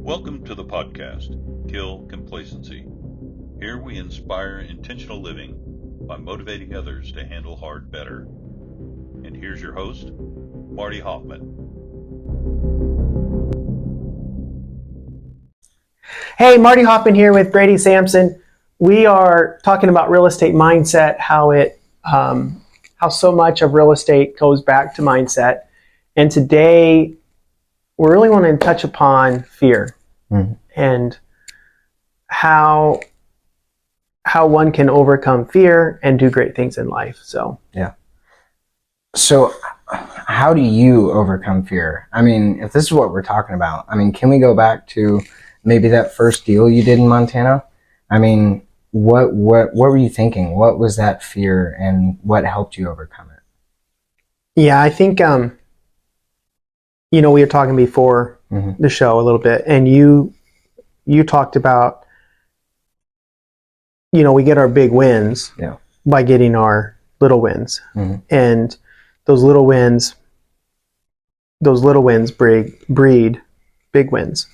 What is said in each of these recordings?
Welcome to the podcast, Kill Complacency. Here we inspire intentional living by motivating others to handle hard better. And here's your host, Marty Hofmann. Hey, Marty Hofmann here with Brady, Sampson. We are talking about real estate mindset, how so much of real estate goes back to mindset. And today, we really want to touch upon fear and how one can overcome fear and do great things in life. So how do you overcome fear? I mean, if this is what we're talking about, I mean, can we go back to maybe that first deal you did in Montana? I mean, what were you thinking? What was that fear and what helped you overcome it? Yeah, I think, we were talking before the show a little bit, and you talked about, we get our big wins by getting our little wins. And those little wins breed big wins.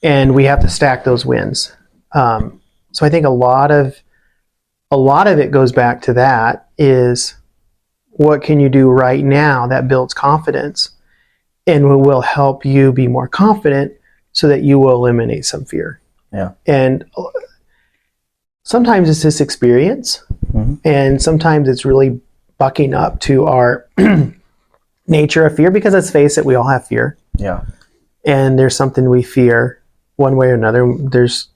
And we have to stack those wins. So I think a lot of it goes back to that is, what can you do right now that builds confidence and will help you be more confident so that you will eliminate some fear. Yeah. And sometimes it's this experience, and sometimes it's really bucking up to our nature of fear, because let's face it, we all have fear. Yeah. And there's something we fear one way or another. There's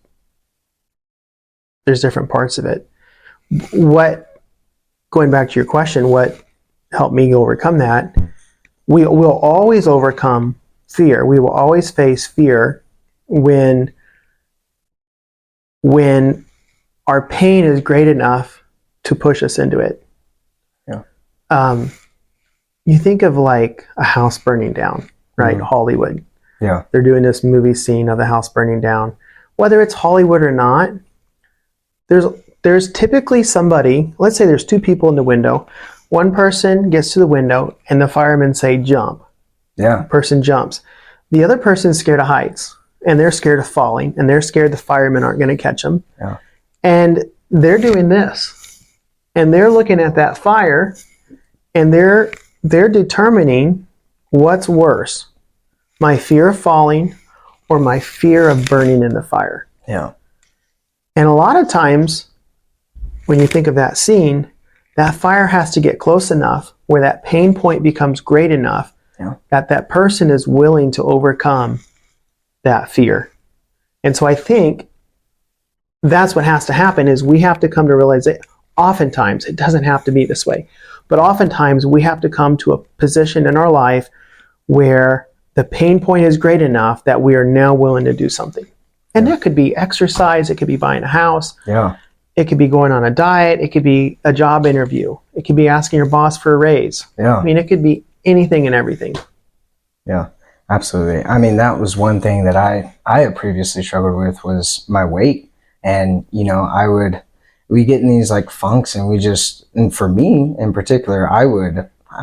different parts of it. Going back to your question, what helped me overcome that? We will always overcome fear. We will always face fear when our pain is great enough to push us into it. Yeah. You think of like a house burning down, right? Hollywood. Yeah. They're doing this movie scene of the house burning down. Whether it's Hollywood or not, there's typically somebody, let's say there's two people in the window. One person gets to the window and the firemen say, jump. Yeah. Person jumps. The other person's scared of heights, and they're scared of falling, and they're scared the firemen aren't going to catch them. Yeah. And they're doing this, and they're looking at that fire, and they're determining what's worse, my fear of falling or my fear of burning in the fire. Yeah. And a lot of times, when you think of that scene, that fire has to get close enough where that pain point becomes great enough that person is willing to overcome that fear. And so I think that's what has to happen, is we have to come to realize that oftentimes, it doesn't have to be this way, but oftentimes we have to come to a position in our life where the pain point is great enough that we are now willing to do something. And that could be exercise, it could be buying a house. Yeah. It could be going on a diet. It could be a job interview. It could be asking your boss for a raise. Yeah. I mean, it could be anything and everything. Yeah, absolutely. I mean, that was one thing that I had previously struggled with, was my weight. And, we get in these like funks, and for me in particular, I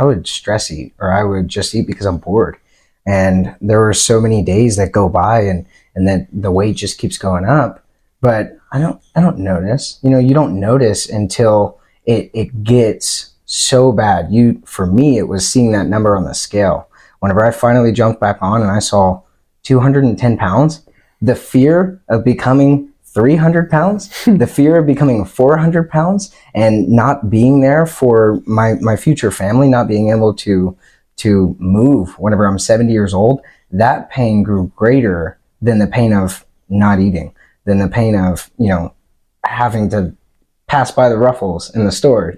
would stress eat, or I would just eat because I'm bored. And there were so many days that go by and then the weight just keeps going up. But I don't notice. You don't notice until it gets so bad. For me, it was seeing that number on the scale. Whenever I finally jumped back on and I saw 210 pounds, the fear of becoming 300 pounds, the fear of becoming 400 pounds, and not being there for my future family, not being able to move whenever I'm 70 years old, that pain grew greater than the pain of not eating. Than the pain of, having to pass by the Ruffles in the store,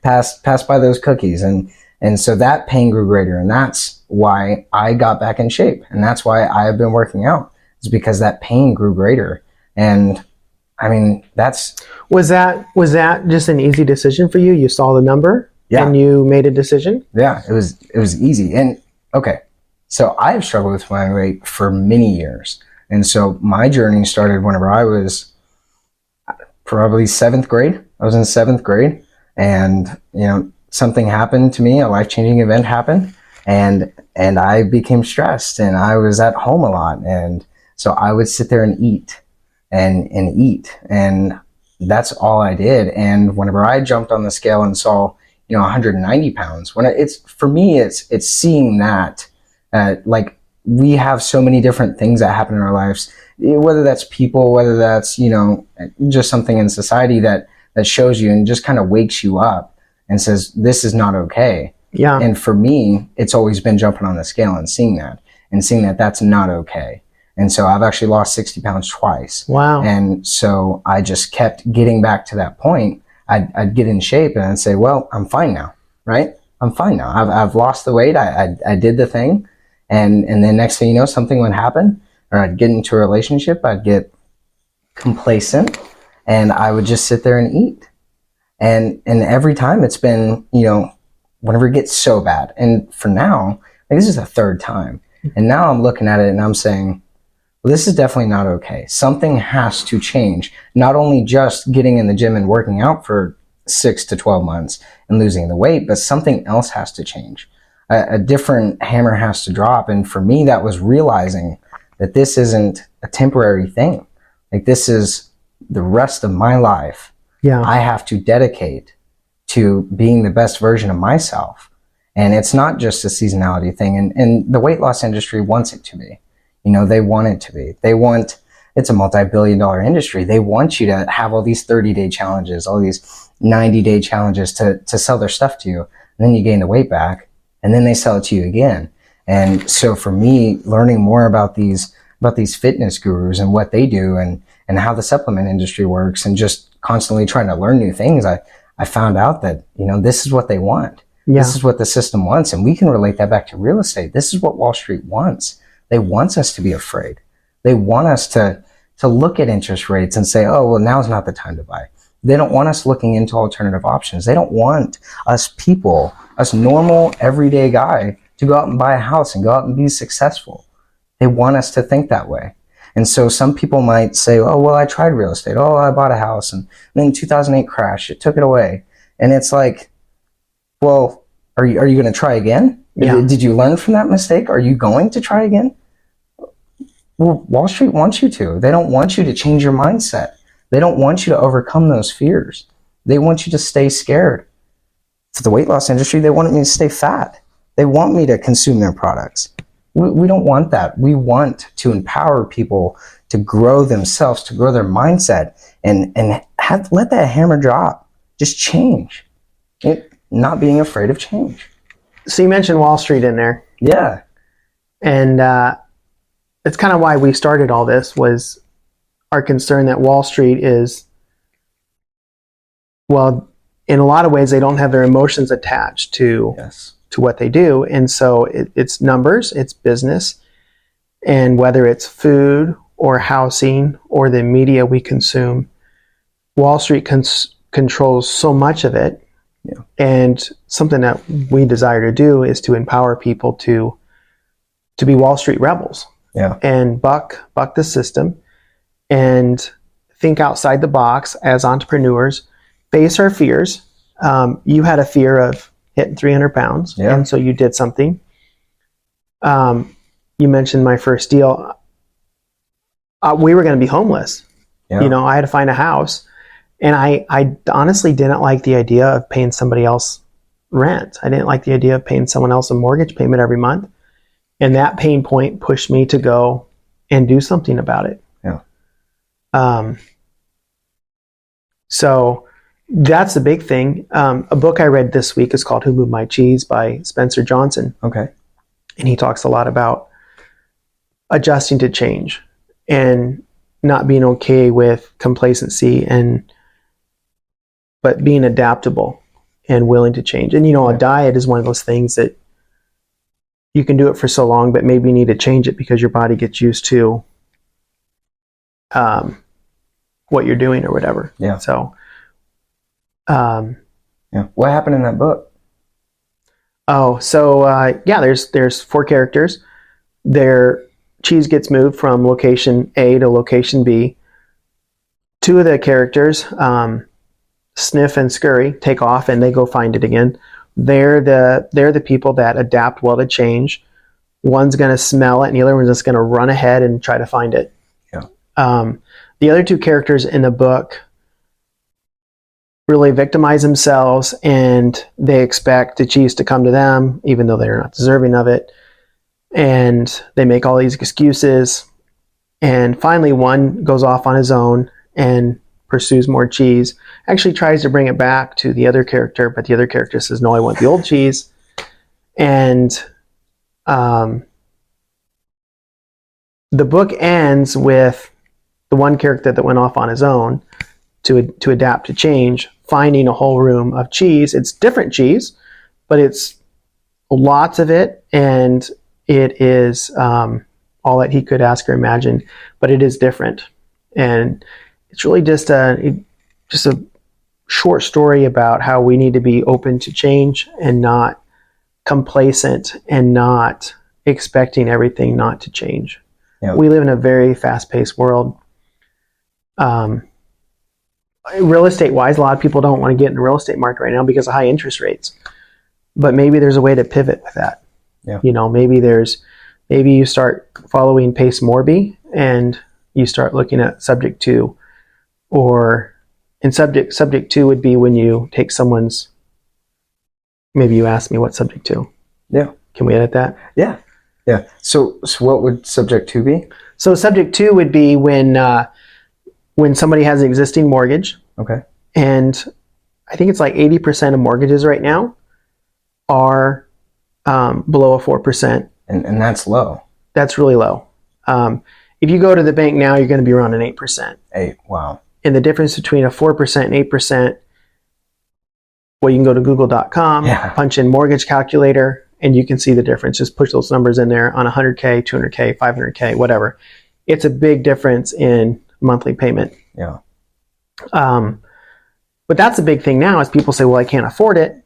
pass by those cookies. And so that pain grew greater. And that's why I got back in shape. And that's why I have been working out, is because that pain grew greater. And I mean, was that just an easy decision for you? You saw the number and you made a decision? Yeah, it was easy. And okay, so I've struggled with my weight for many years. And so my journey started whenever I was probably 7th grade. I was in 7th grade, and, something happened to me, a life-changing event happened, and I became stressed, and I was at home a lot, and So I would sit there and eat and eat. And that's all I did. And whenever I jumped on the scale and saw, 190 pounds, for me, it's seeing that, like, we have so many different things that happen in our lives, whether that's people, whether that's, just something in society that shows you and just kind of wakes you up and says, this is not okay. Yeah. And for me, it's always been jumping on the scale and seeing that that's not okay. And so I've actually lost 60 pounds twice. Wow. And so I just kept getting back to that point. I'd get in shape and I'd say, well, I'm fine now, right? I'm fine now. I've lost the weight. I did the thing. And then next thing you know, something would happen, or I'd get into a relationship. I'd get complacent and I would just sit there and eat. And every time it's been, whenever it gets so bad. And for now, like, this is the third time. And now I'm looking at it and I'm saying, well, this is definitely not okay. Something has to change. Not only just getting in the gym and working out for 6 to 12 months and losing the weight, but something else has to change. A different hammer has to drop. And for me, that was realizing that this isn't a temporary thing. Like, this is the rest of my life. Yeah. I have to dedicate to being the best version of myself. And it's not just a seasonality thing. And the weight loss industry wants it to be. They want it to be. It's a multi-billion-dollar industry. They want you to have all these 30-day challenges, all these 90-day challenges to sell their stuff to you. And then you gain the weight back, and then they sell it to you again. And so for me, learning more about these fitness gurus and what they do and how the supplement industry works, and just constantly trying to learn new things, I found out that, this is what they want. Yeah. This is what the system wants. And we can relate that back to real estate. This is what Wall Street wants. They want us to be afraid. They want us to look at interest rates and say, oh, well, now's not the time to buy. They don't want us looking into alternative options. They don't want us normal, everyday guy, to go out and buy a house and go out and be successful. They want us to think that way. And so some people might say, oh, well, I tried real estate. Oh, I bought a house. And then 2008 crash, it took it away. And it's like, well, are you going to try again? Yeah. Did you learn from that mistake? Are you going to try again? Well, Wall Street wants you to. They don't want you to change your mindset. They don't want you to overcome those fears. They want you to stay scared. For the weight loss industry, they want me to stay fat. They want me to consume their products. We don't want that. We want to empower people to grow themselves, to grow their mindset, and let that hammer drop. Just change. Not being afraid of change. So you mentioned Wall Street in there. Yeah. And it's kind of why we started all this, was our concern that Wall Street is, well, in a lot of ways, they don't have their emotions attached to what they do. And so it's numbers, it's business. And whether it's food or housing or the media we consume, Wall Street controls so much of it. Yeah. And something that we desire to do is to empower people to be Wall Street rebels. Yeah. And buck the system and think outside the box as entrepreneurs, face our fears. You had a fear of hitting 300 pounds. Yeah. And so you did something. You mentioned my first deal. We were going to be homeless. Yeah. I had to find a house. And I honestly didn't like the idea of paying somebody else rent. I didn't like the idea of paying someone else a mortgage payment every month. And that pain point pushed me to go and do something about it. Yeah. So that's the big thing. A book I read this week is called Who Moved My Cheese by Spencer Johnson. Okay. And he talks a lot about adjusting to change and not being okay with complacency, but being adaptable and willing to change. And, a diet is one of those things that you can do it for so long, but maybe you need to change it because your body gets used to what you're doing or whatever. Yeah. So, yeah. What happened in that book? Oh, so, there's 4 characters. Their cheese gets moved from location A to location B. 2 of the characters, Sniff and Scurry, take off and they go find it again. They're the people that adapt well to change. One's going to smell it, and the other one's just going to run ahead and try to find it. Yeah. The other two characters in the book really victimize themselves, and they expect the cheese to come to them, even though they're not deserving of it. And they make all these excuses. And finally, one goes off on his own and pursues more cheese. Actually tries to bring it back to the other character, but the other character says, no, I want the old cheese. And the book ends with the one character that went off on his own to adapt to change, finding a whole room of cheese. It's different cheese, but it's lots of it, and it is all that he could ask or imagine, but it is different. And it's really just a short story about how we need to be open to change and not complacent and not expecting everything not to change. Yep. We live in a very fast-paced world. Real estate wise, a lot of people don't want to get in the real estate market right now because of high interest rates. But maybe there's a way to pivot with that. Yeah. You know, maybe you start following Pace Morby and you start looking at subject to, and subject to would be when you take someone's, maybe you asked me what subject to. Yeah. Can we edit that? Yeah. Yeah. So what would subject to be? So subject to would be when somebody has an existing mortgage. Okay. And I think it's like 80% of mortgages right now are below a 4%. And that's low. That's really low. If you go to the bank now, you're going to be around an 8%. 8, wow. And the difference between a 4% and 8%, well, you can go to google.com, punch in mortgage calculator, and you can see the difference. Just push those numbers in there on 100K, 200K, 500K, whatever. It's a big difference in monthly payment. Yeah. But that's the big thing now is people say, well, I can't afford it.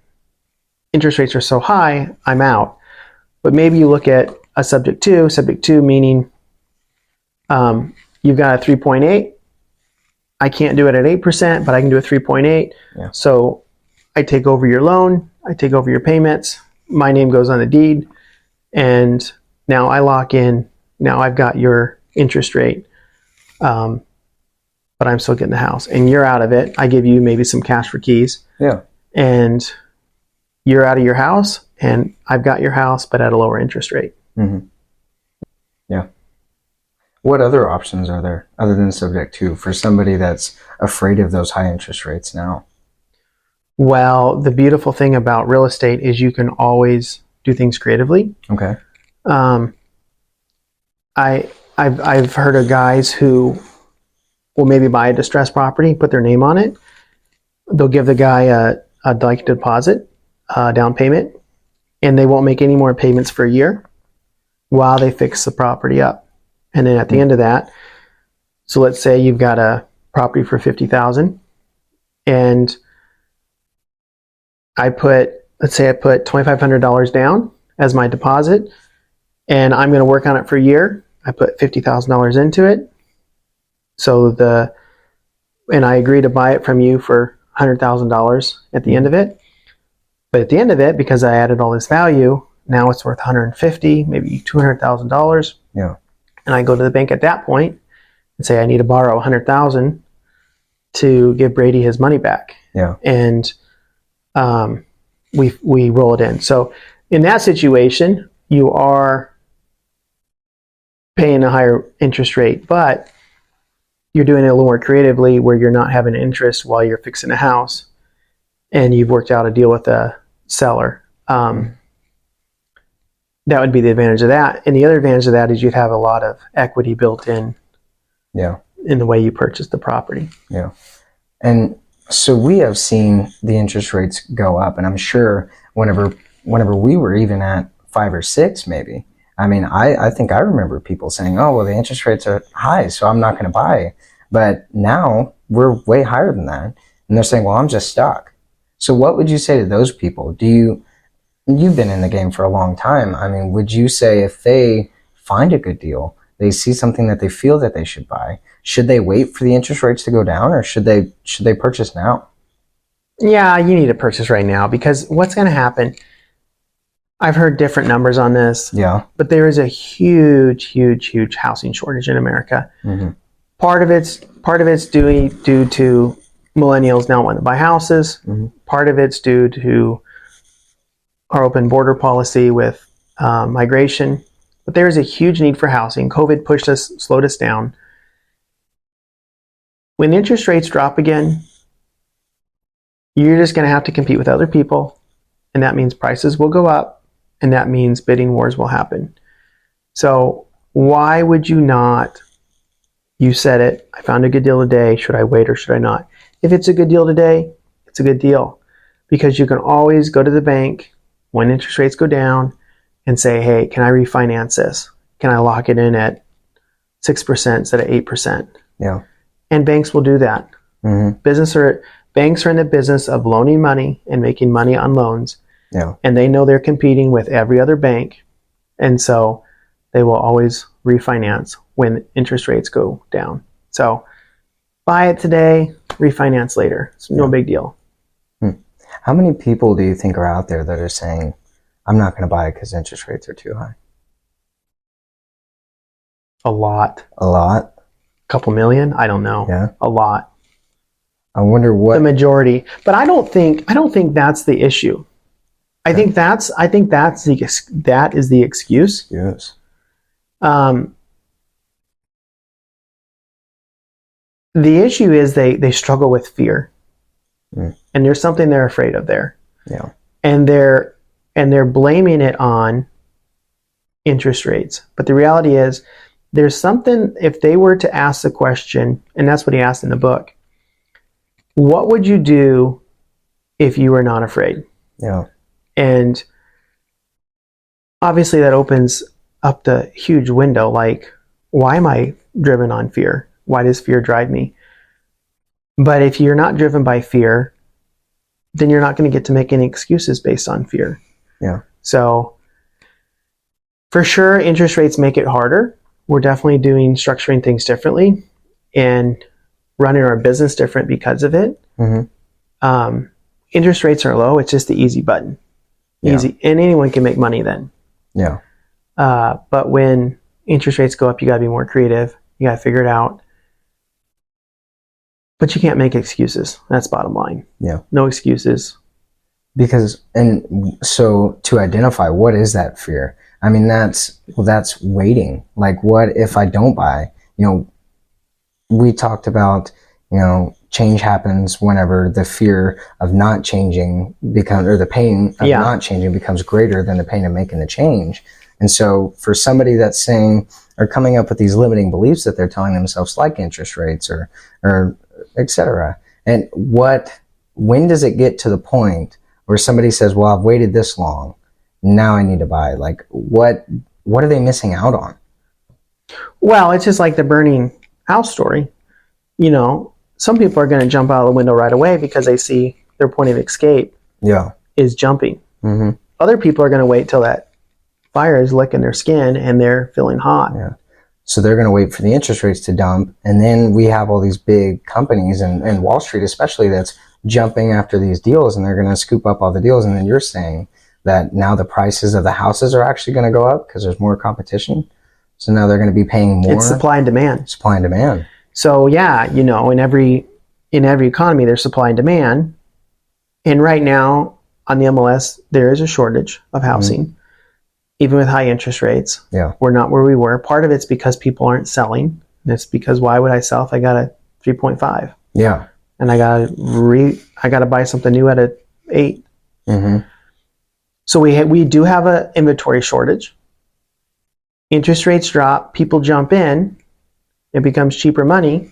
Interest rates are so high, I'm out. But maybe you look at a subject to meaning you've got a 3.8. I can't do it at 8%, but I can do a 3.8. Yeah. So I take over your loan, I take over your payments, my name goes on the deed, and now I lock in, now I've got your interest rate, but I'm still getting the house. And you're out of it. I give you maybe some cash for keys. Yeah. And you're out of your house, and I've got your house, but at a lower interest rate. Mm-hmm. Yeah. What other options are there other than subject to for somebody that's afraid of those high interest rates now? Well, the beautiful thing about real estate is you can always do things creatively. Okay. I've heard of guys who will maybe buy a distressed property, put their name on it. They'll give the guy a deposit, down payment, and they won't make any more payments for a year while they fix the property up. And then at the end of that, so let's say you've got a property for $50,000, and let's say I put $2,500 down as my deposit, and I'm going to work on it for a year. I put $50,000 into it. And I agree to buy it from you for $100,000 at the end of it. But at the end of it, because I added all this value, now it's worth $150,000, maybe $200,000. Yeah. And I go to the bank at that point and say, I need to borrow $100,000 to give Brady his money back. Yeah. And we roll it in. So in that situation, you are paying a higher interest rate, but you're doing it a little more creatively where you're not having interest while you're fixing a house, and you've worked out a deal with a seller. That would be the advantage of that. And the other advantage of that is you'd have a lot of equity built in. Yeah. In the way you purchase the property. Yeah. And so we have seen the interest rates go up, and I'm sure whenever we were even at 5 or 6, maybe, I mean, I think I remember people saying, oh, well, the interest rates are high, so I'm not going to buy. But now we're way higher than that. And they're saying, well, I'm just stuck. So what would you say to those people? You've been in the game for a long time. I mean, would you say if they find a good deal, they see something that they feel that they should buy, should they wait for the interest rates to go down, or should they purchase now? Yeah, you need to purchase right now, because what's going to happen, I've heard different numbers on this. Yeah. But there is a huge housing shortage in America. Mm-hmm. Part of it's due to millennials now wanting to buy houses. Mm-hmm. Part of it's due to our open border policy with migration. But there is a huge need for housing. COVID slowed us down. When interest rates drop again, you're just going to have to compete with other people, and that means prices will go up, and that means bidding wars will happen. So why would you not? You said it. I found a good deal today. Should I wait or should I not? If it's a good deal today, it's a good deal, because you can always go to the bank when interest rates go down and say, hey, can I refinance this? Can I lock it in at 6% instead of 8%? Yeah. And banks will do that. Mm-hmm. Banks are in the business of loaning money and making money on loans. Yeah. And they know they're competing with every other bank. And so they will always refinance when interest rates go down. So buy it today, refinance later. It's no big deal. How many people do you think are out there that are saying, I'm not going to buy it because interest rates are too high? A lot. A lot? Couple million? I don't know. Yeah. A lot. I wonder what the majority. But I don't think that's the issue. I think that is the excuse. Yes. The issue is they struggle with fear. And there's something they're afraid of there. Yeah. And they're blaming it on interest rates. But the reality is there's something, if they were to ask the question, and that's what he asked in the book, what would you do if you were not afraid? Yeah. And obviously that opens up the huge window, like, why am I driven on fear? Why does fear drive me? But if you're not driven by fear, then you're not going to get to make any excuses based on fear. Yeah. So for sure, interest rates make it harder. We're definitely structuring things differently and running our business different because of it. Mm-hmm. Interest rates are low. It's just the easy button. Easy. And anyone can make money then. Yeah. But when interest rates go up, you got to be more creative. You got to figure it out. But you can't make excuses. That's bottom line. Yeah. No excuses. Because, and so to identify, what is that fear? I mean, that's waiting. Like, what if I don't buy? We talked about, change happens whenever the fear of not changing or the pain of not changing becomes greater than the pain of making the change. And so for somebody that's saying, or coming up with these limiting beliefs that they're telling themselves, like interest rates or etc. And when does it get to the point where somebody says, well, I've waited this long, now I need to buy? Like, what are they missing out on? Well, it's just like the burning house story. Some people are going to jump out of the window right away because they see their point of escape is jumping. Mm-hmm. Other people are going to wait till that fire is licking their skin and they're feeling hot. Yeah. So they're going to wait for the interest rates to dump. And then we have all these big companies and Wall Street especially that's jumping after these deals, and they're going to scoop up all the deals. And then you're saying that now the prices of the houses are actually going to go up because there's more competition. So now they're going to be paying more. It's supply and demand. Supply and demand. So yeah, in every economy there's supply and demand. And right now on the MLS there is a shortage of housing. Mm-hmm. Even with high interest rates. Yeah. We're not where we were. Part of it's because people aren't selling. And it's because why would I sell if I got a 3.5? Yeah. And I gotta buy something new at a 8. Mm-hmm. So we do have an inventory shortage. Interest rates drop, people jump in, it becomes cheaper money.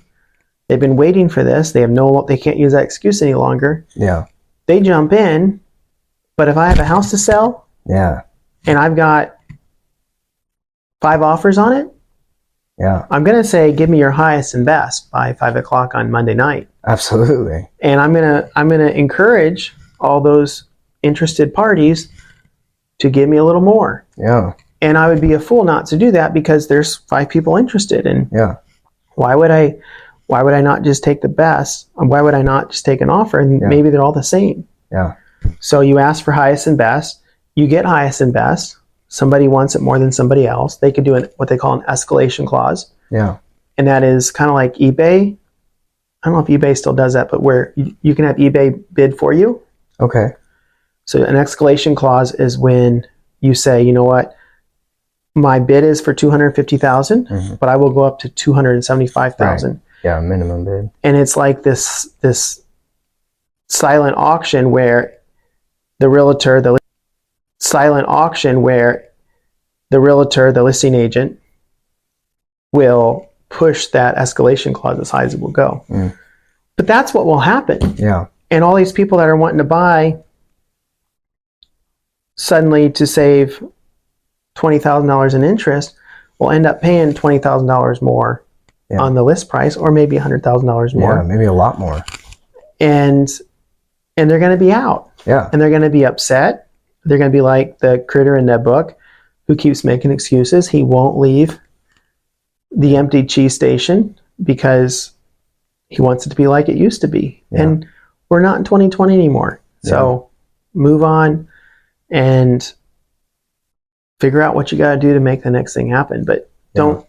They've been waiting for this. They can't use that excuse any longer. Yeah. They jump in, but if I have a house to sell, and I've got 5 offers on it, I'm going to say, give me your highest and best by 5 o'clock on Monday night. Absolutely. And I'm going to encourage all those interested parties to give me a little more. Yeah. And I would be a fool not to do that because there's 5 people interested. And why would I not just take the best? Why would I not just take an offer and maybe they're all the same? Yeah. So you ask for highest and best. you get highest and best. Somebody wants it more than somebody else. They could do what they call an escalation clause. Yeah. And that is kind of like eBay. I don't know if eBay still does that, but where you can have eBay bid for you. Okay. So an escalation clause is when you say, you know what, my bid is for $250,000, but I will go up to $275,000. Right. Yeah, minimum bid. And it's like this silent auction where the realtor, the listing agent, will push that escalation clause as high as it will go. But that's what will happen. Yeah. And all these people that are wanting to buy suddenly to save $20,000 in interest will end up paying $20,000 more on the list price, or maybe $100,000 more. Yeah, maybe a lot more. And they're going to be out. Yeah. And they're going to be upset. They're going to be like the critter in that book who keeps making excuses. He won't leave the empty cheese station because he wants it to be like it used to be. Yeah. And we're not in 2020 anymore. So move on and figure out what you got to do to make the next thing happen. But don't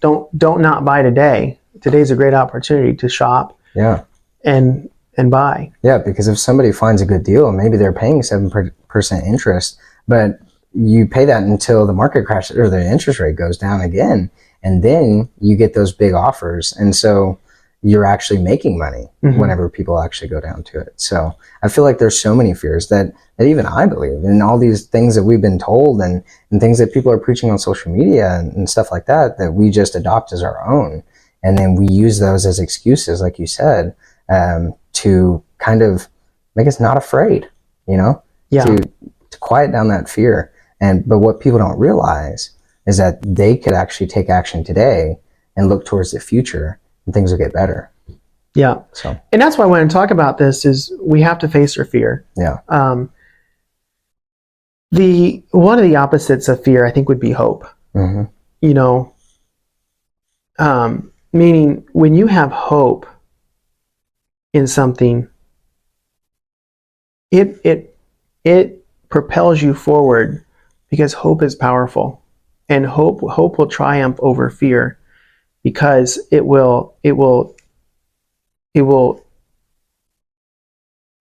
not buy today. Today's a great opportunity to shop. Yeah. And buy. Yeah, because if somebody finds a good deal, maybe they're paying 7% interest, but you pay that until the market crashes or the interest rate goes down again, and then you get those big offers. And so you're actually making money whenever people actually go down to it. So I feel like there's so many fears that even I believe in, all these things that we've been told and things that people are preaching on social media and stuff like that we just adopt as our own. And then we use those as excuses, like you said, to kind of make us not afraid, to quiet down that fear. But what people don't realize is that they could actually take action today and look towards the future, and things will get better. Yeah. So, and that's why I want to talk about this is we have to face our fear. Yeah. One of the opposites of fear, I think, would be hope. Meaning when you have hope in something, it propels you forward because hope is powerful, and hope will triumph over fear because it will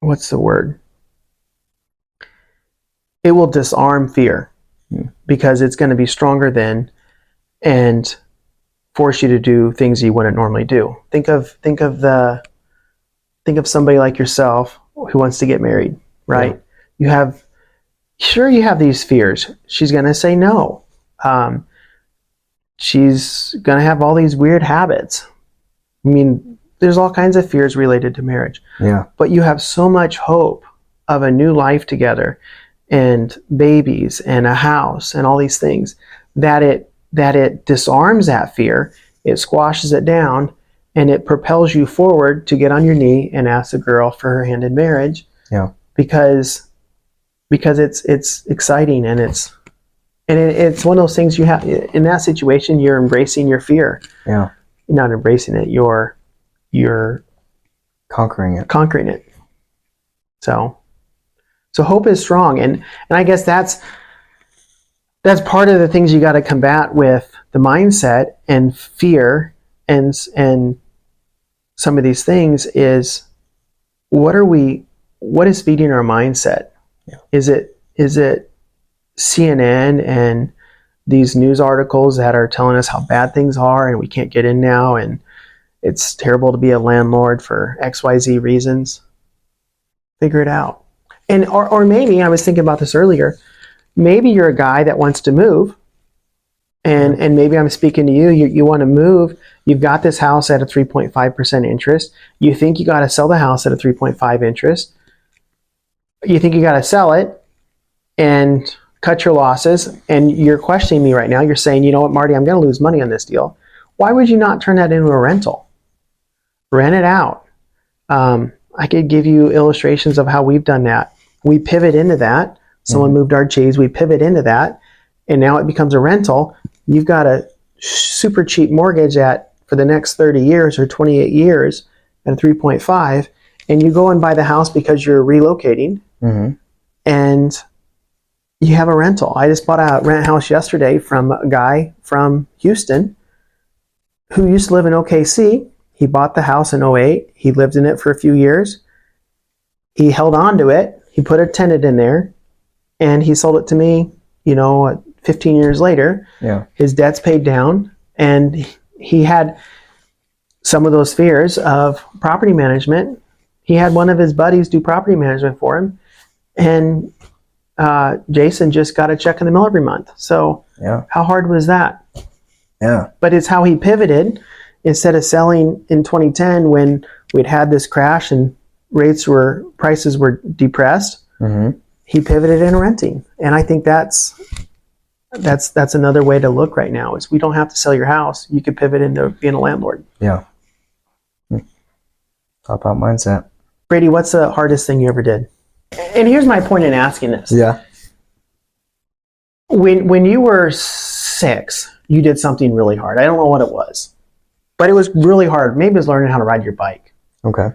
what's the word? It will disarm fear because it's going to be stronger than and force you to do things you wouldn't normally do. Think of somebody like yourself who wants to get married, right? Yeah. You have these fears. She's going to say no. She's going to have all these weird habits. I mean, there's all kinds of fears related to marriage. Yeah. But you have so much hope of a new life together and babies and a house and all these things that it disarms that fear, it squashes it down, and it propels you forward to get on your knee and ask the girl for her hand in marriage. Yeah. Because it's exciting, and it's one of those things you have in that situation. You're embracing your fear. Yeah. You're not embracing it. You're conquering it. So hope is strong, and I guess that's part of the things you got to combat with the mindset and fear and some of these things is what is feeding our mindset? Yeah. Is it CNN and these news articles that are telling us how bad things are and we can't get in now and it's terrible to be a landlord for XYZ reasons? Figure it out. And or maybe, I was thinking about this earlier, maybe you're a guy that wants to move, and maybe I'm speaking to you. You want to move. You've got this house at a 3.5% interest. You think you got to sell the house at a 3.5 interest. You think you got to sell it and cut your losses, and you're questioning me right now. You're saying, you know what, Marty, I'm going to lose money on this deal. Why would you not turn that into a rental? Rent it out. I could give you illustrations of how we've done that. We pivot into that. Someone moved our cheese. We pivot into that, and now it becomes a rental. You've got a super cheap mortgage for the next 30 years or 28 years at a 3.5, and you go and buy the house because you're relocating, and you have a rental. I just bought a rent house yesterday from a guy from Houston who used to live in OKC. He bought the house in '08. He lived in it for a few years. He held on to it. He put a tenant in there, and he sold it to me, 15 years later. Yeah. His debt's paid down, and he had some of those fears of property management. He had one of his buddies do property management for him, and Jason just got a check in the mail every month. So how hard was that? Yeah. But it's how he pivoted. Instead of selling in 2010 when we'd had this crash and prices were depressed, he pivoted into renting. And I think that's another way to look right now, is we don't have to sell your house. You could pivot into being a landlord. Yeah. Top out mindset. Brady, what's the hardest thing you ever did? And here's my point in asking this. Yeah. When you were 6, you did something really hard. I don't know what it was, but it was really hard. Maybe it was learning how to ride your bike. Okay.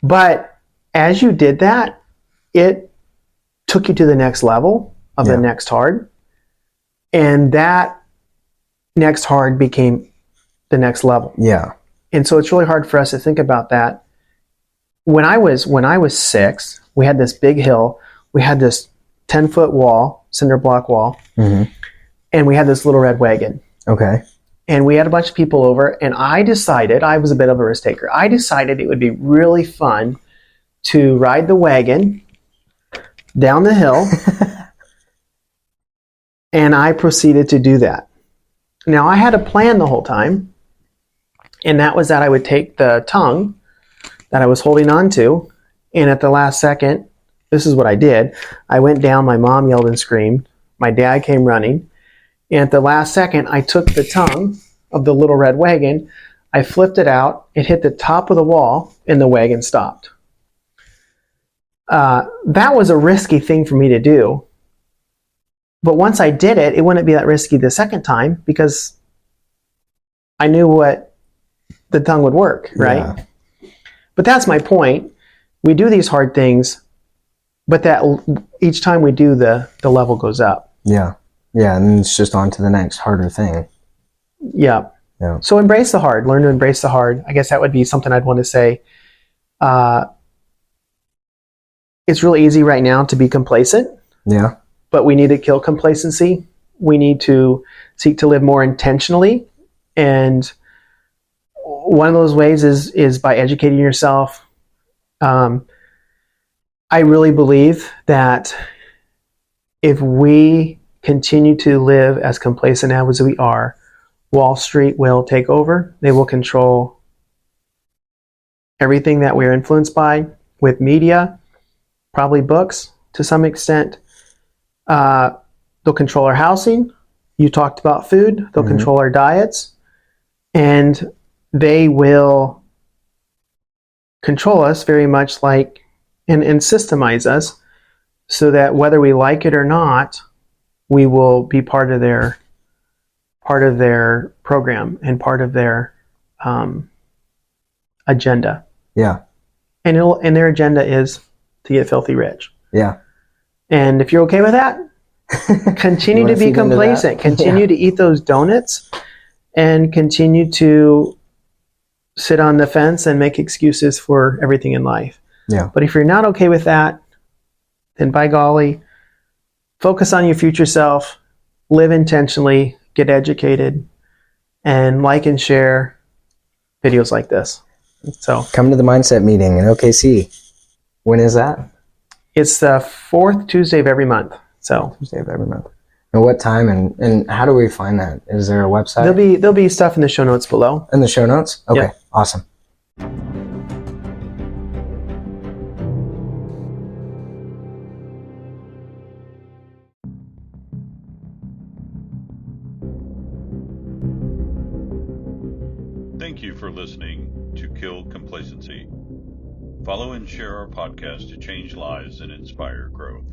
But as you did that, it took you to the next level of the next hard. And that next hard became the next level. Yeah. And so it's really hard for us to think about that. When I was 6, we had this big hill. We had this 10-foot wall, cinder block wall, and we had this little red wagon. Okay. And we had a bunch of people over, and I decided, I was a bit of a risk taker. I decided it would be really fun to ride the wagon down the hill, and I proceeded to do that. Now, I had a plan the whole time, and that was that I would take the tongue that I was holding on to, and at the last second, this is what I did. I went down, my mom yelled and screamed, my dad came running, and at the last second, I took the tongue of the little red wagon, I flipped it out, it hit the top of the wall, and the wagon stopped. That was a risky thing for me to do. But once I did it, it wouldn't be that risky the second time because I knew what the tongue would work, right? Yeah. But that's my point. We do these hard things, but that each time we do, the level goes up. Yeah. Yeah, and it's just on to the next harder thing. Yeah. Yeah. So embrace the hard. Learn to embrace the hard. I guess that would be something I'd want to say. It's really easy right now to be complacent. Yeah. But we need to kill complacency. We need to seek to live more intentionally. And one of those ways is by educating yourself. I really believe that if we continue to live as complacent as we are, Wall Street will take over. They will control everything that we're influenced by with media, probably books to some extent. They'll control our housing. You talked about food. They'll control our diets. And they will control us very much like and systemize us so that whether we like it or not, we will be part of their program and part of their agenda. Yeah. And their agenda is to get filthy rich. Yeah. And if you're okay with that, continue to be complacent. Continue to eat those donuts and continue to sit on the fence and make excuses for everything in life. Yeah. But if you're not okay with that, then by golly, focus on your future self, live intentionally, get educated, and like and share videos like this. So come to the mindset meeting in OKC. When is that? It's the 4th Tuesday of every month. So Tuesday of every month. And what time and how do we find that? Is there a website? There'll be stuff in the show notes below. In the show notes? Okay. Yep. Awesome. Thank you for listening to Kill Complacency. Follow and share our podcast to change lives and inspire growth.